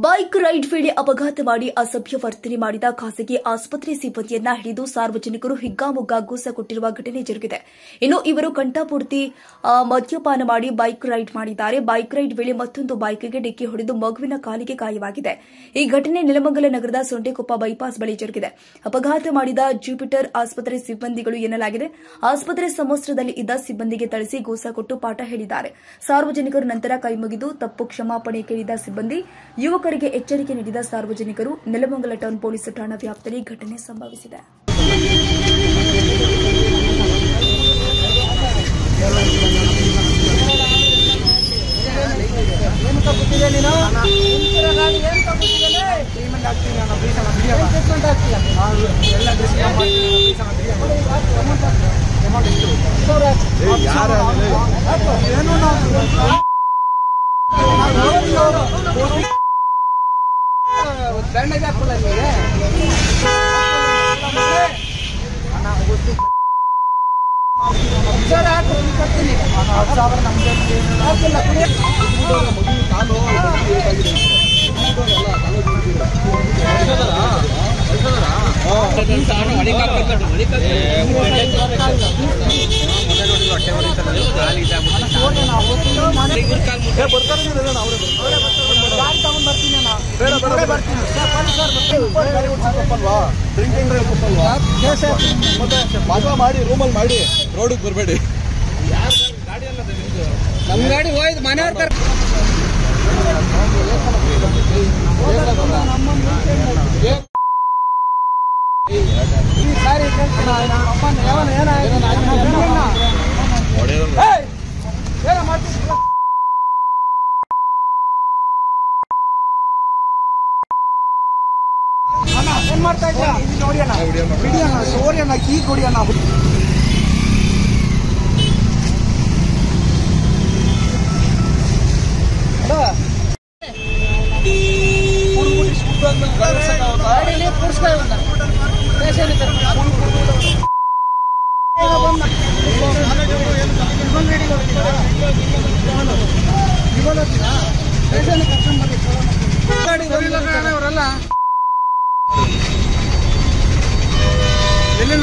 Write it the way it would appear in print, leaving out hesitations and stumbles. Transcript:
Bike ride ವೇಳೆ ಅಪಘಾತ ಮಾಡಿ ಅಸಭ್ಯ ವರ್ತನೆ ಮಾಡಿದ ಖಾಸಗಿ ಆಸ್ಪತ್ರೆ ಸಿಬ್ಬಂದಿಯನ್ನ ಹಿಡಿದು ಸಾರ್ವಜನಿಕರು ಹಿಗ್ಗಾಮುಗ್ಗಾ ಗೂಸ ಕೊಟ್ಟಿರುವ ಘಟನೆ ಜರುಗಿದೆ. ಇನ್ನು ಇವರು ಕಂಠಪೂರ್ತಿ ಮದ್ಯಪಾನ ಮಾಡಿ ಬೈಕ್ ರೈಡ್ ಮಾಡಿದ್ದಾರೆ. ಬೈಕ್ ರೈಡ್ ವೇಳೆ ಮತ್ತೊಂದು ಬೈಕ್ಗೆ ಡಿಕ್ಕಿ ಹೊಡೆದು ಮಗುವಿನ ಕಾಲಿಗೆ ಗಾಯವಾಗಿದೆ. ಈ ಘಟನೆ ನೆಲಮಂಗಲ ನಗರದ ಸೊಂಟೆಕೊಪ್ಪ ಬೈಪಾಸ್ ಬಳಿ ಜರುಗಿದೆ. ಅಪಘಾತ ಮಾಡಿದ ಜುಪಿಟರ್ ಆಸ್ಪತ್ರೆ ಸಿಬ್ಬಂದಿಗಳು ಎನ್ನಲಾಗಿದೆ. ಆಸ್ಪತ್ರೆ ಸಮವಸ್ತ್ರದಲ್ಲಿ ಇದ್ದ ಸಿಬ್ಬಂದಿಗೆ ಥಳಿಸಿ ಗೂಸ ಕೊಟ್ಟು ಪಾಠ ಹೇಳಿದ್ದಾರೆ. ಸಾರ್ವಜನಿಕರು ನಂತರ ಕೈಮುಗಿದು ತಪ್ಪು ಕ್ಷಮಾಪಣೆ ಕೇಳಿದ ಸಿಬ್ಬಂದಿ ಯುವಕರಿಗೆ ಎಚ್ಚರಿಕೆ ನೀಡಿದ ಸಾರ್ವಜನಿಕರು. ನೆಲಮಂಗಲ ಟೌನ್ ಪೊಲೀಸ್ ಠಾಣಾ ವ್ಯಾಪ್ತಿಯಲ್ಲಿ ಘಟನೆ ಸಂಭವಿಸಿದೆ. ಮಾಡಿ ರೂಮಲ್ಲಿ ಮಾಡಿ ರೋಡಿಗೆ ಬರಬೇಡಿ. ನಮ್ಮ ಗಾಡಿ ಹೋಯ್ತು ಮನೆಯವ್ರ ಏನ್ ಮಾಡ್ತಾ ಇದ್ದ ನೋಡಿ ಅಣ್ಣ, ಬಿಡಿ ಅಣ್ಣ, ಸೋರಿ ಅಣ್ಣ, ಕೀ ಕೊಡಿ ಅಣ್ಣ. ಅವರೆಲ್ಲ ಎಲ್ಲಿ